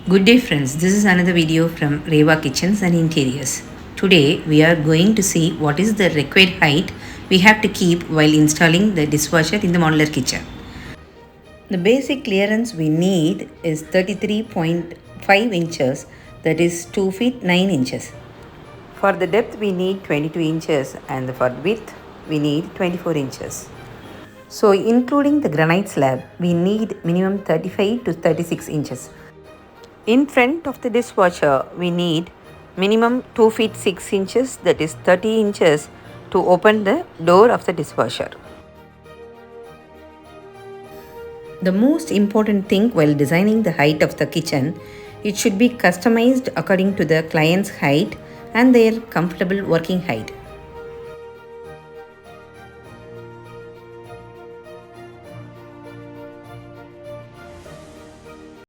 Good day friends, this is another video from Reva Kitchens and Interiors. Today we are going to see what is the required height we have to keep while installing the dishwasher in the modular kitchen. The basic clearance we need is 33.5 inches, that is 2 feet 9 inches. For the depth we need 22 inches and for width we need 24 inches. So including the granite slab we need minimum 35 to 36 inches. In front of the dishwasher, we need minimum 2 feet 6 inches, that is 30 inches, to open the door of the dishwasher. The most important thing while designing the height of the kitchen, it should be customized according to the client's height and their comfortable working height.